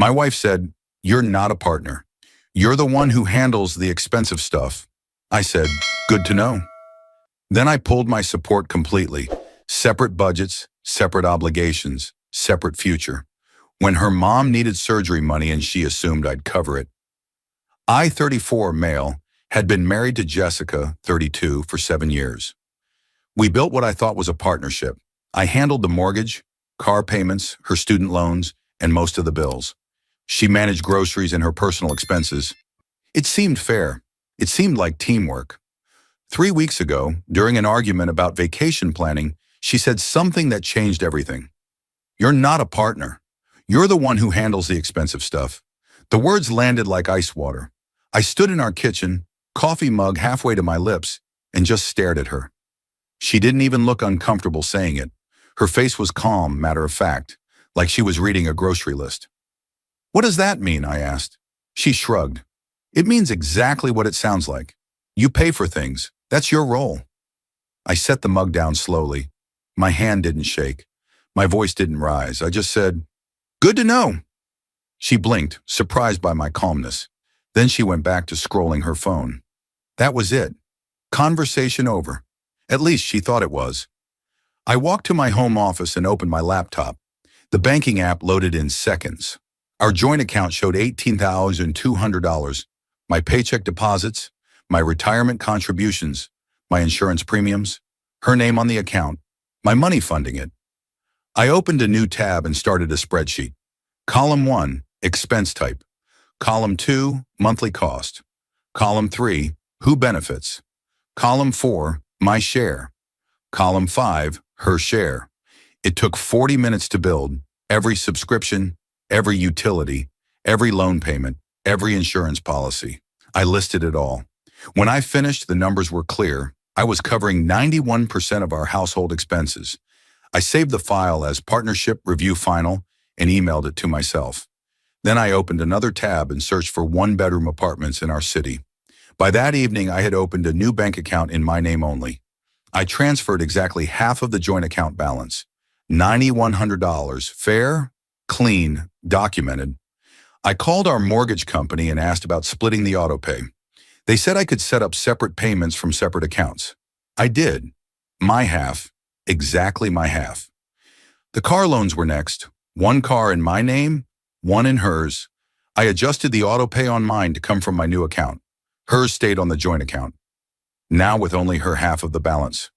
My wife said, "You're not a partner. You're the one who handles the expensive stuff." I said, "Good to know." Then I pulled my support completely. Separate budgets, separate obligations, separate future. When her mom needed surgery money and she assumed I'd cover it. I, 34, male, had been married to Jessica, 32, for 7 years. We built what I thought was a partnership. I handled the mortgage, car payments, her student loans, and most of the bills. She managed groceries and her personal expenses. It seemed fair. It seemed like teamwork. 3 weeks ago, during an argument about vacation planning, she said something that changed everything. "You're not a partner. You're the one who handles the expensive stuff." The words landed like ice water. I stood in our kitchen, coffee mug halfway to my lips, and just stared at her. She didn't even look uncomfortable saying it. Her face was calm, matter of fact, like she was reading a grocery list. "What does that mean?" I asked. She shrugged. "It means exactly what it sounds like. You pay for things. That's your role." I set the mug down slowly. My hand didn't shake. My voice didn't rise. I just said, "Good to know." She blinked, surprised by my calmness. Then she went back to scrolling her phone. That was it. Conversation over. At least she thought it was. I walked to my home office and opened my laptop. The banking app loaded in seconds. Our joint account showed $18,200. My paycheck deposits, my retirement contributions, my insurance premiums, her name on the account, my money funding it. I opened a new tab and started a spreadsheet. Column 1, expense type. Column 2, monthly cost. Column 3, who benefits. Column 4, my share. Column 5, her share. It took 40 minutes to build. Every subscription, every utility, every loan payment, every insurance policy. I listed it all. When I finished, the numbers were clear. I was covering 91% of our household expenses. I saved the file as Partnership Review Final and emailed it to myself. Then I opened another tab and searched for one-bedroom apartments in our city. By that evening, I had opened a new bank account in my name only. I transferred exactly half of the joint account balance, $9,100, fair, clean, documented. I called our mortgage company and asked about splitting the autopay. They said I could set up separate payments from separate accounts. I did. My half, exactly my half. The car loans were next. One car in my name, one in hers. I adjusted the autopay on mine to come from my new account. Hers stayed on the joint account, now with only her half of the balance.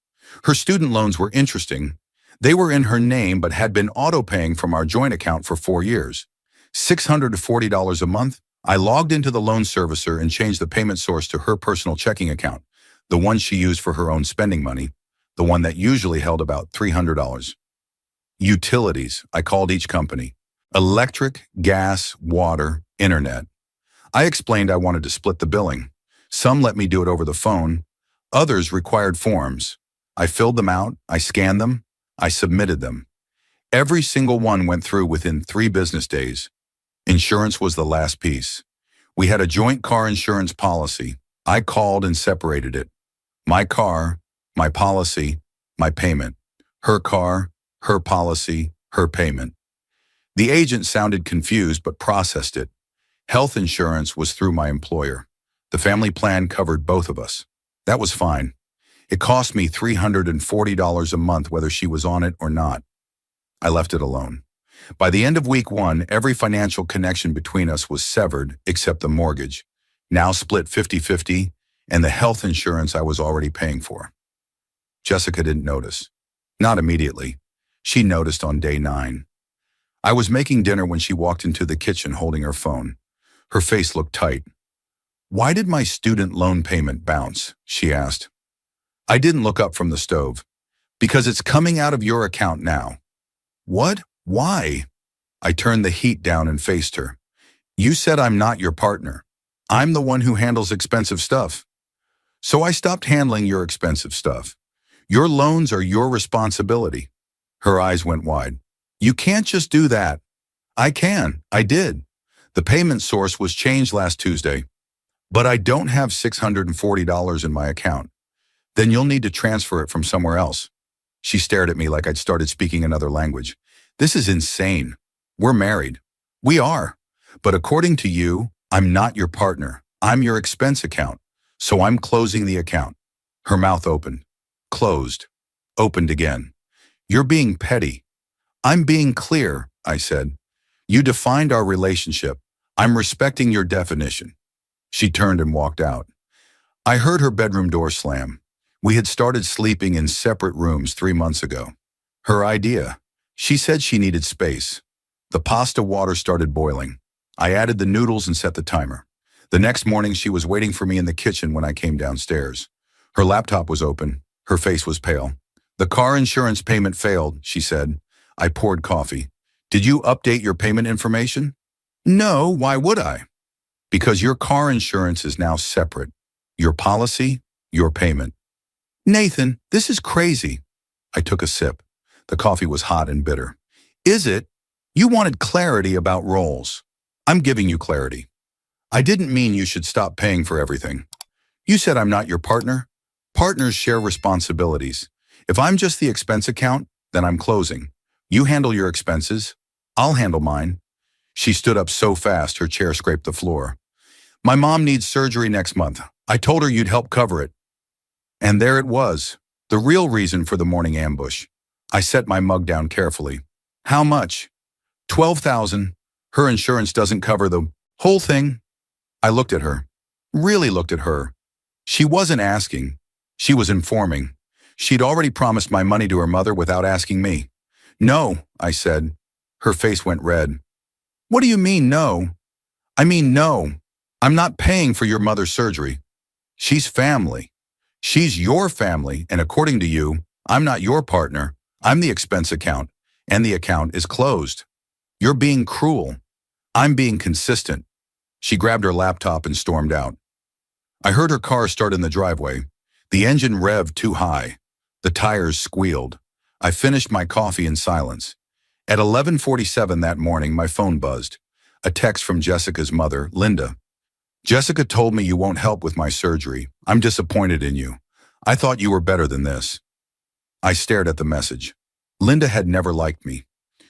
Her student loans were interesting. They were in her name but had been auto-paying from our joint account for 4 years. $640 a month. I logged into the loan servicer and changed the payment source to her personal checking account, the one she used for her own spending money, the one that usually held about $300. Utilities, I called each company. Electric, gas, water, internet. I explained I wanted to split the billing. Some let me do it over the phone. Others required forms. I filled them out, I scanned them, I submitted them. Every single one went through within 3 business days. Insurance was the last piece. We had a joint car insurance policy. I called and separated it. My car, my policy, my payment. Her car, her policy, her payment. The agent sounded confused but processed it. Health insurance was through my employer. The family plan covered both of us. That was fine. It cost me $340 a month whether she was on it or not. I left it alone. By the end of week 1, every financial connection between us was severed except the mortgage, now split 50-50, and the health insurance I was already paying for. Jessica didn't notice. Not immediately. She noticed on day 9. I was making dinner when she walked into the kitchen holding her phone. Her face looked tight. "Why did my student loan payment bounce?" she asked. I didn't look up from the stove. "Because it's coming out of your account now." "What? Why?" I turned the heat down and faced her. "You said I'm not your partner. I'm the one who handles expensive stuff. So I stopped handling your expensive stuff. Your loans are your responsibility." Her eyes went wide. "You can't just do that." "I can. I did. The payment source was changed last Tuesday. But I don't have $640 in my account. Then you'll need to transfer it from somewhere else." She stared at me like I'd started speaking another language. "This is insane. We're married." "We are. But according to you, I'm not your partner. I'm your expense account. So I'm closing the account. Her mouth opened, closed, opened again. You're being petty. I'm being clear, I said. You defined our relationship. I'm respecting your definition. She turned and walked out. I heard her bedroom door slam. We had started sleeping in separate rooms 3 months ago. Her idea. She said she needed space. The pasta water started boiling. I added the noodles and set the timer. The next morning, she was waiting for me in the kitchen when I came downstairs. Her laptop was open. Her face was pale. The car insurance payment failed, she said. I poured coffee. Did you update your payment information? No, why would I? Because your car insurance is now separate. Your policy, your payment. Nathan, this is crazy. I took a sip. The coffee was hot and bitter. Is it? You wanted clarity about roles. I'm giving you clarity. I didn't mean you should stop paying for everything. You said I'm not your partner. Partners share responsibilities. If I'm just the expense account, then I'm closing. You handle your expenses. I'll handle mine. She stood up so fast her chair scraped the floor. My mom needs surgery next month. I told her you'd help cover it. And there it was, the real reason for the morning ambush. I set my mug down carefully. How much? $12,000. Her insurance doesn't cover the whole thing. I looked at her, really looked at her. She wasn't asking. She was informing. She'd already promised my money to her mother without asking me. No, I said. Her face went red. What do you mean, no? I mean, no. I'm not paying for your mother's surgery. She's family. She's your family, and according to you, I'm not your partner. I'm the expense account, and the account is closed. You're being cruel. I'm being consistent. She grabbed her laptop and stormed out. I heard her car start in the driveway. The engine revved too high. The tires squealed. I finished my coffee in silence. At 11:47 that morning, my phone buzzed. A text from Jessica's mother, Linda. Jessica told me you won't help with my surgery. I'm disappointed in you. I thought you were better than this. I stared at the message. Linda had never liked me.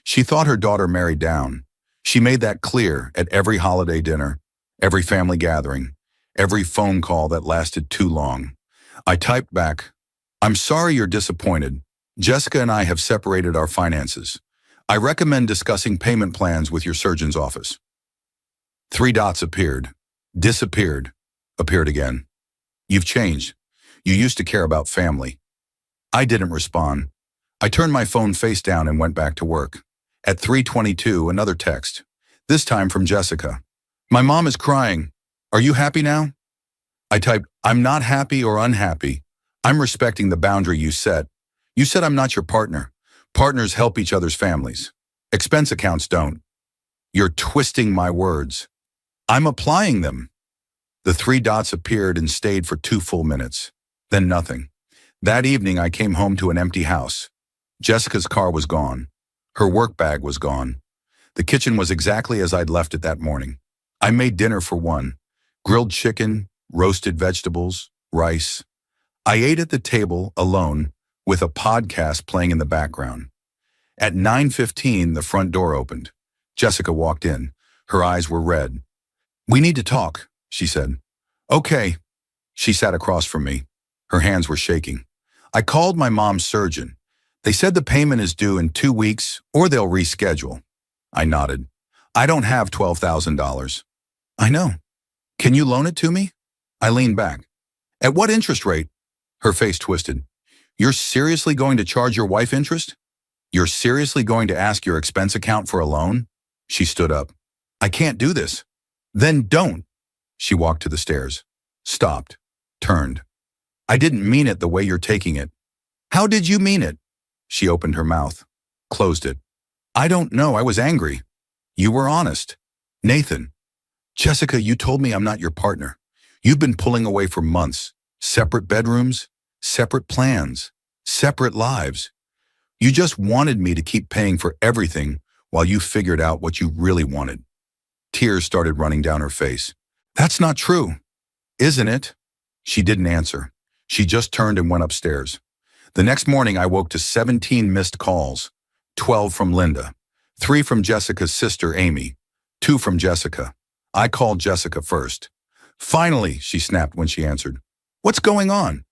She thought her daughter married down. She made that clear at every holiday dinner, every family gathering, every phone call that lasted too long. I typed back, I'm sorry you're disappointed. Jessica and I have separated our finances. I recommend discussing payment plans with your surgeon's office. 3 dots appeared, disappeared, appeared again. You've changed. You used to care about family. I didn't respond. I turned my phone face down and went back to work. At 3:22, another text, this time from Jessica. My mom is crying. Are you happy now? I typed, I'm not happy or unhappy. I'm respecting the boundary you set. You said I'm not your partner. Partners help each other's families. Expense accounts don't. You're twisting my words. I'm applying them. The 3 dots appeared and stayed for 2 full minutes. Then nothing. That evening, I came home to an empty house. Jessica's car was gone. Her work bag was gone. The kitchen was exactly as I'd left it that morning. I made dinner for one. Grilled chicken, roasted vegetables, rice. I ate at the table alone with a podcast playing in the background. At 9:15, the front door opened. Jessica walked in. Her eyes were red. We need to talk, she said. Okay. She sat across from me. Her hands were shaking. I called my mom's surgeon. They said the payment is due in 2 weeks or they'll reschedule. I nodded. I don't have $12,000. I know. Can you loan it to me? I leaned back. At what interest rate? Her face twisted. You're seriously going to charge your wife interest? You're seriously going to ask your expense account for a loan? She stood up. I can't do this. Then don't. She walked to the stairs. Stopped. Turned. I didn't mean it the way you're taking it. How did you mean it? She opened her mouth. Closed it. I don't know. I was angry. You were honest. Nathan. Jessica, you told me I'm not your partner. You've been pulling away for months. Separate bedrooms, separate plans, separate lives. You just wanted me to keep paying for everything while you figured out what you really wanted. Tears started running down her face. That's not true. Isn't it? She didn't answer. She just turned and went upstairs. The next morning, I woke to 17 missed calls, 12 from Linda, 3 from Jessica's sister, Amy, 2 from Jessica. I called Jessica first. Finally, she snapped when she answered. What's going on?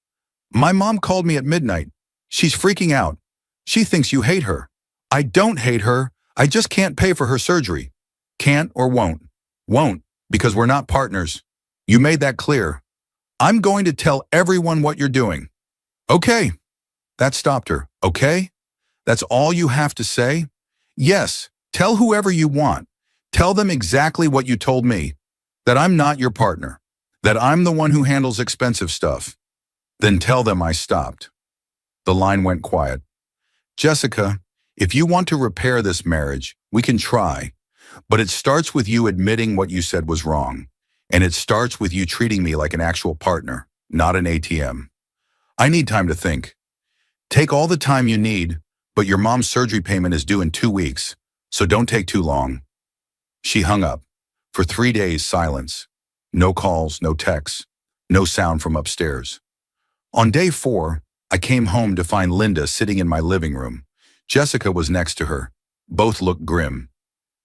My mom called me at midnight. She's freaking out. She thinks you hate her. I don't hate her. I just can't pay for her surgery. Can't or won't? Won't, because we're not partners. You made that clear. I'm going to tell everyone what you're doing. Okay. That stopped her. Okay? That's all you have to say? Yes, tell whoever you want. Tell them exactly what you told me. That I'm not your partner. That I'm the one who handles expensive stuff. Then tell them I stopped. The line went quiet. Jessica, if you want to repair this marriage, we can try. But it starts with you admitting what you said was wrong. And it starts with you treating me like an actual partner, not an ATM. I need time to think. Take all the time you need, but your mom's surgery payment is due in 2 weeks, so don't take too long. She hung up. For 3 days, silence. No calls, no texts, no sound from upstairs. On day 4, I came home to find Linda sitting in my living room. Jessica was next to her. Both looked grim.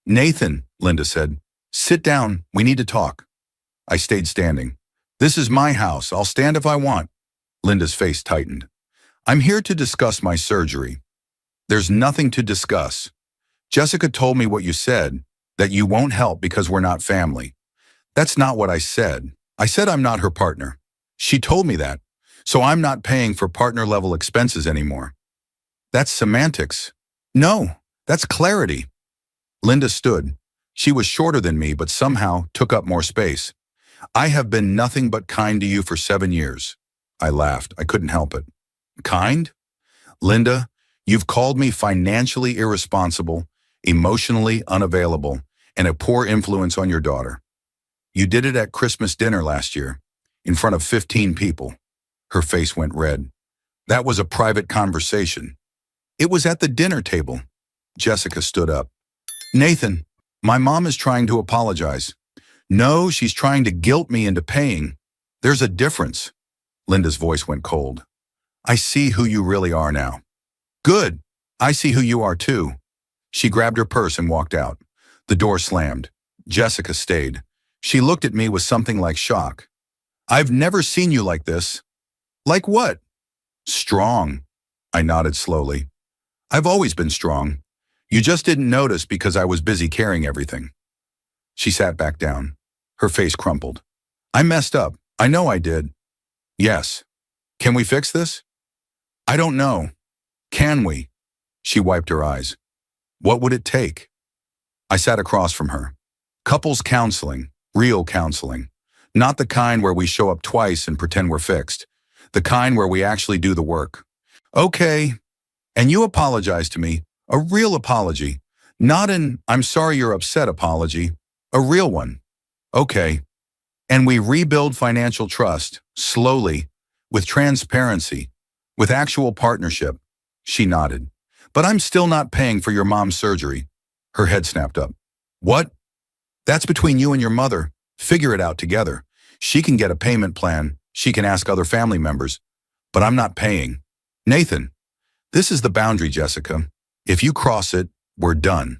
Nathan, Linda said, sit down, we need to talk. I stayed standing. This is my house, I'll stand if I want. Linda's face tightened. I'm here to discuss my surgery. There's nothing to discuss. Jessica told me what you said, that you won't help because we're not family. That's not what I said. I said I'm not her partner. She told me that, so I'm not paying for partner-level expenses anymore. That's semantics. No, that's clarity. Linda stood. She was shorter than me, but somehow took up more space. I have been nothing but kind to you for 7 years. I laughed. I couldn't help it. Kind? Linda, you've called me financially irresponsible, emotionally unavailable, and a poor influence on your daughter. You did it at Christmas dinner last year, in front of 15 people. Her face went red. That was a private conversation. It was at the dinner table. Jessica stood up. Nathan, my mom is trying to apologize. No, she's trying to guilt me into paying. There's a difference. Linda's voice went cold. I see who you really are now. Good. I see who you are too. She grabbed her purse and walked out. The door slammed. Jessica stayed. She looked at me with something like shock. I've never seen you like this. Like what? Strong. I nodded slowly. I've always been strong. You just didn't notice because I was busy carrying everything. She sat back down. Her face crumpled. I messed up. I know I did. Yes. Can we fix this? I don't know. Can we? She wiped her eyes. What would it take? I sat across from her. Couples counseling, real counseling. Not the kind where we show up twice and pretend we're fixed. The kind where we actually do the work. Okay. And you apologize to me. A real apology. Not an I'm sorry you're upset apology. A real one. Okay. And we rebuild financial trust, slowly, with transparency, with actual partnership. She nodded. But I'm still not paying for your mom's surgery. Her head snapped up. What? That's between you and your mother. Figure it out together. She can get a payment plan. She can ask other family members. But I'm not paying. Nathan, this is the boundary, Jessica. If you cross it, we're done.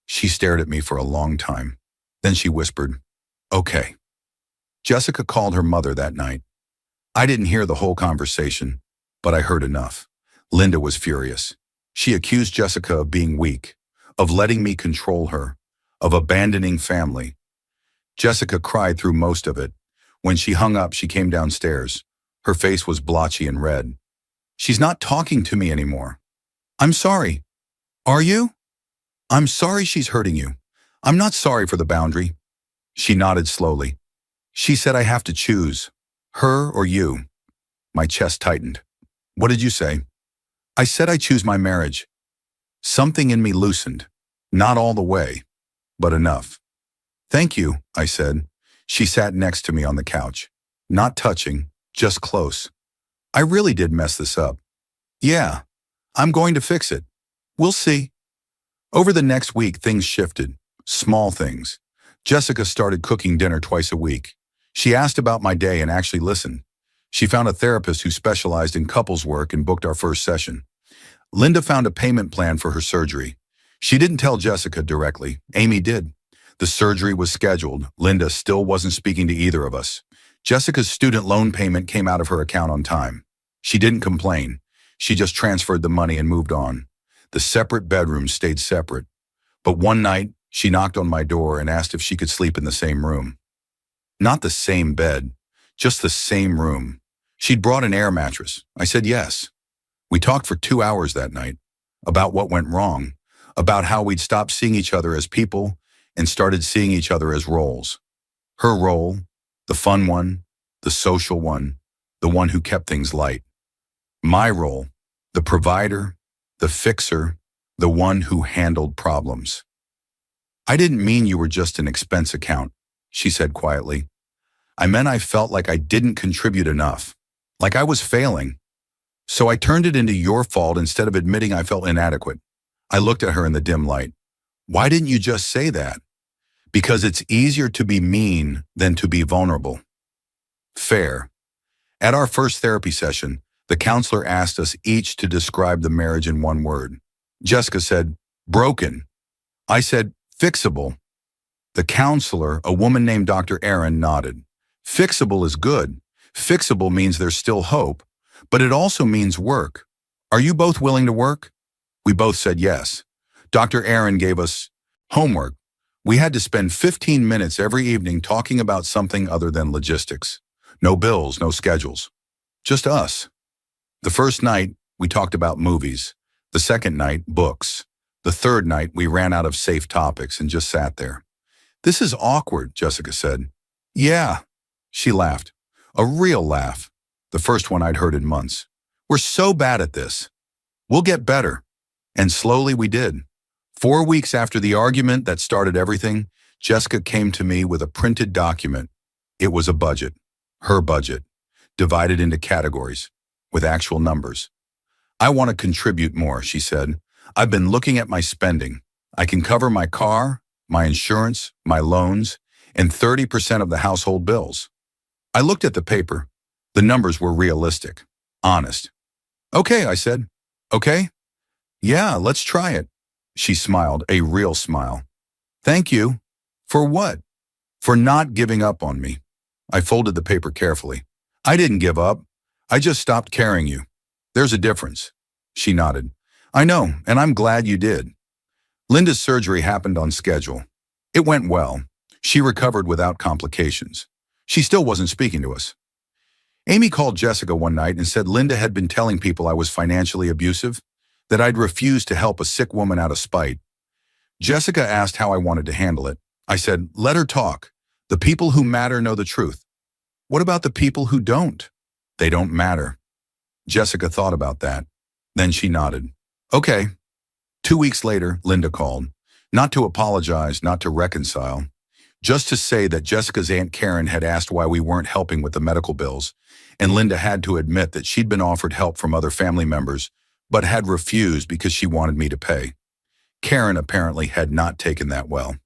She stared at me for a long time. Then she whispered, okay. Jessica called her mother that night. I didn't hear the whole conversation, but I heard enough. Linda was furious. She accused Jessica of being weak, of letting me control her, of abandoning family. Jessica cried through most of it. When she hung up, she came downstairs. Her face was blotchy and red. She's not talking to me anymore. I'm sorry. Are you? I'm sorry she's hurting you. I'm not sorry for the boundary. She nodded slowly. She said I have to choose, her or you. My chest tightened. What did you say? I said I choose my marriage. Something in me loosened. Not all the way, but enough. Thank you, I said. She sat next to me on the couch. Not touching, just close. I really did mess this up. Yeah, I'm going to fix it. We'll see. Over the next week, things shifted. Small things. Jessica started cooking dinner twice a week. She asked about my day and actually listened. She found a therapist who specialized in couples work and booked our first session. Linda found a payment plan for her surgery. She didn't tell Jessica directly. Amy did. The surgery was scheduled. Linda still wasn't speaking to either of us. Jessica's student loan payment came out of her account on time. She didn't complain. She just transferred the money and moved on. The separate bedrooms stayed separate. But one night, she knocked on my door and asked if she could sleep in the same room. Not the same bed, just the same room. She'd brought an air mattress. I said yes. We talked for 2 hours that night about what went wrong, about how we'd stopped seeing each other as people and started seeing each other as roles. Her role, the fun one, the social one, the one who kept things light. My role, the provider, the fixer, the one who handled problems. I didn't mean you were just an expense account, she said quietly. I meant I felt like I didn't contribute enough, like I was failing. So I turned it into your fault instead of admitting I felt inadequate. I looked at her in the dim light. Why didn't you just say that? Because it's easier to be mean than to be vulnerable. Fair. At our first therapy session, the counselor asked us each to describe the marriage in one word. Jessica said, broken. I said, fixable. The counselor, a woman named Dr. Aaron, nodded. Fixable is good. Fixable means there's still hope, but it also means work. Are you both willing to work? We both said yes. Dr. Aaron gave us homework. We had to spend 15 minutes every evening talking about something other than logistics. No bills, no schedules. Just us. The first night, we talked about movies. The second night, books. The third night, we ran out of safe topics and just sat there. This is awkward, Jessica said. Yeah, she laughed. A real laugh. The first one I'd heard in months. We're so bad at this. We'll get better. And slowly we did. 4 weeks after the argument that started everything, Jessica came to me with a printed document. It was a budget. Her budget. Divided into categories. With actual numbers. I want to contribute more, she said. I've been looking at my spending. I can cover my car, my insurance, my loans, and 30% of the household bills. I looked at the paper. The numbers were realistic, honest. Okay, I said. Okay? Yeah, let's try it. She smiled, a real smile. Thank you. For what? For not giving up on me. I folded the paper carefully. I didn't give up. I just stopped carrying you. There's a difference. She nodded. I know, and I'm glad you did. Linda's surgery happened on schedule. It went well. She recovered without complications. She still wasn't speaking to us. Amy called Jessica one night and said Linda had been telling people I was financially abusive, that I'd refused to help a sick woman out of spite. Jessica asked how I wanted to handle it. I said, let her talk. The people who matter know the truth. What about the people who don't? They don't matter. Jessica thought about that. Then she nodded. Okay. 2 weeks later, Linda called. Not to apologize, not to reconcile. Just to say that Jessica's Aunt Karen had asked why we weren't helping with the medical bills, and Linda had to admit that she'd been offered help from other family members, but had refused because she wanted me to pay. Karen apparently had not taken that well.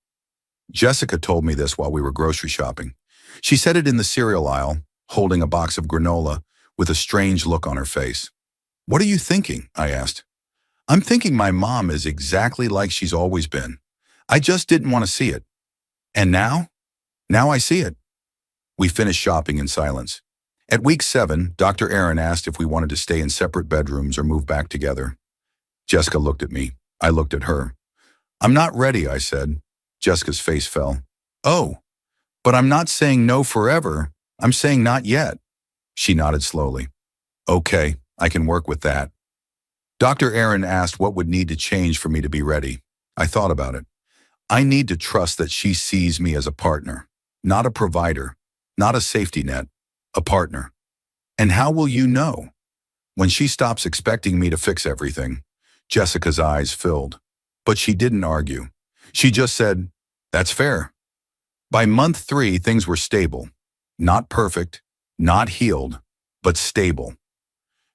Jessica told me this while we were grocery shopping. She said it in the cereal aisle, holding a box of granola, with a strange look on her face. What are you thinking? I asked. I'm thinking my mom is exactly like she's always been. I just didn't want to see it. And now? Now I see it. We finished shopping in silence. At week 7, Dr. Aaron asked if we wanted to stay in separate bedrooms or move back together. Jessica looked at me. I looked at her. I'm not ready, I said. Jessica's face fell. Oh, but I'm not saying no forever. I'm saying not yet. She nodded slowly. Okay, I can work with that. Dr. Aaron asked what would need to change for me to be ready. I thought about it. I need to trust that she sees me as a partner, not a provider, not a safety net, a partner. And how will you know? When she stops expecting me to fix everything. Jessica's eyes filled. But she didn't argue. She just said, that's fair. By month 3, things were stable. Not perfect, not healed, but stable.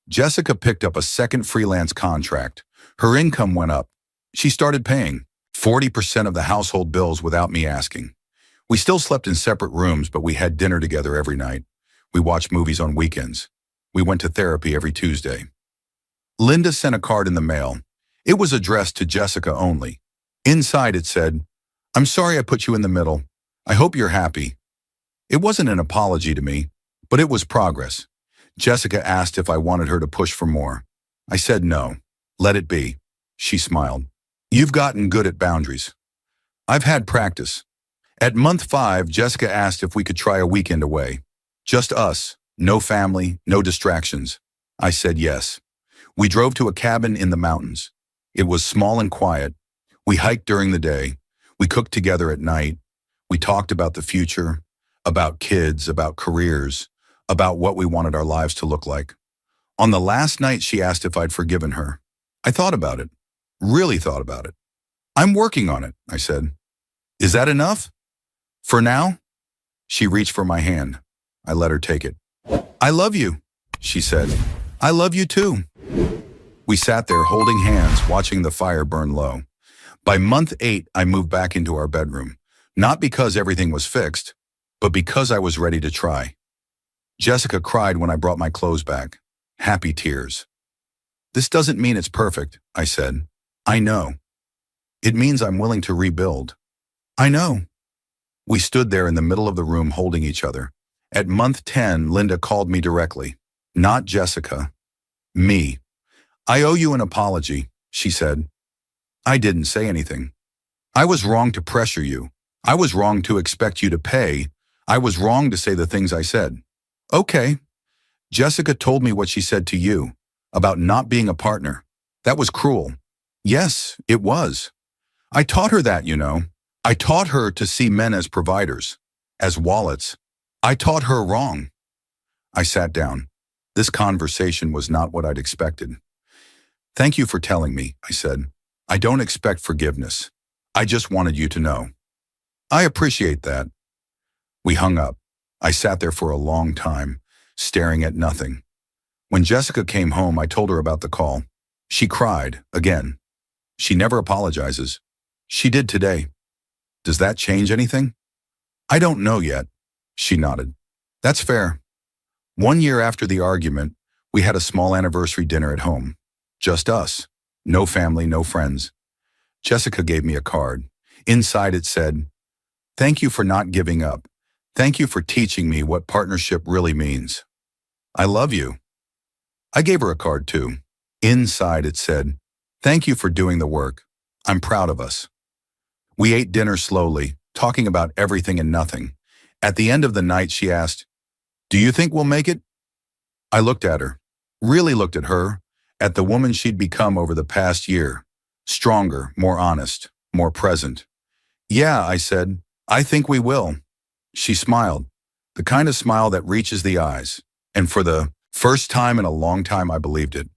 Jessica picked up a second freelance contract. Her income went up. She started paying 40% of the household bills without me asking. We still slept in separate rooms, but we had dinner together every night. We watched movies on weekends. We went to therapy every Tuesday. Linda sent a card in the mail. It was addressed to Jessica only. Inside it said, I'm sorry I put you in the middle. I hope you're happy. It wasn't an apology to me, but it was progress. Jessica asked if I wanted her to push for more. I said no. Let it be. She smiled. You've gotten good at boundaries. I've had practice. At month 5, Jessica asked if we could try a weekend away. Just us, no family, no distractions. I said yes. We drove to a cabin in the mountains. It was small and quiet. We hiked during the day. We cooked together at night. We talked about the future, about kids, about careers, about what we wanted our lives to look like. On the last night, she asked if I'd forgiven her. I thought about it, really thought about it. I'm working on it, I said. Is that enough? For now? She reached for my hand. I let her take it. I love you, she said. I love you too. We sat there holding hands, watching the fire burn low. By month 8, I moved back into our bedroom, not because everything was fixed, but because I was ready to try. Jessica cried when I brought my clothes back. Happy tears. This doesn't mean it's perfect, I said. I know. It means I'm willing to rebuild. I know. We stood there in the middle of the room holding each other. At month 10, Linda called me directly. Not Jessica. Me. I owe you an apology, she said. I didn't say anything. I was wrong to pressure you. I was wrong to expect you to pay. I was wrong to say the things I said. Okay. Jessica told me what she said to you, about not being a partner. That was cruel. Yes, it was. I taught her that, you know. I taught her to see men as providers, as wallets. I taught her wrong. I sat down. This conversation was not what I'd expected. Thank you for telling me, I said. I don't expect forgiveness. I just wanted you to know. I appreciate that. We hung up. I sat there for a long time, staring at nothing. When Jessica came home, I told her about the call. She cried, again. She never apologizes. She did today. Does that change anything? I don't know yet. She nodded. That's fair. 1 year after the argument, we had a small anniversary dinner at home. Just us. No family, no friends. Jessica gave me a card. Inside it said, "Thank you for not giving up. Thank you for teaching me what partnership really means. I love you." I gave her a card too. Inside it said, "Thank you for doing the work. I'm proud of us." We ate dinner slowly, talking about everything and nothing. At the end of the night, she asked, "Do you think we'll make it?" I looked at her, really looked at her, at the woman she'd become over the past year. Stronger, more honest, more present. "Yeah," I said, "I think we will." She smiled, the kind of smile that reaches the eyes. And for the first time in a long time, I believed it.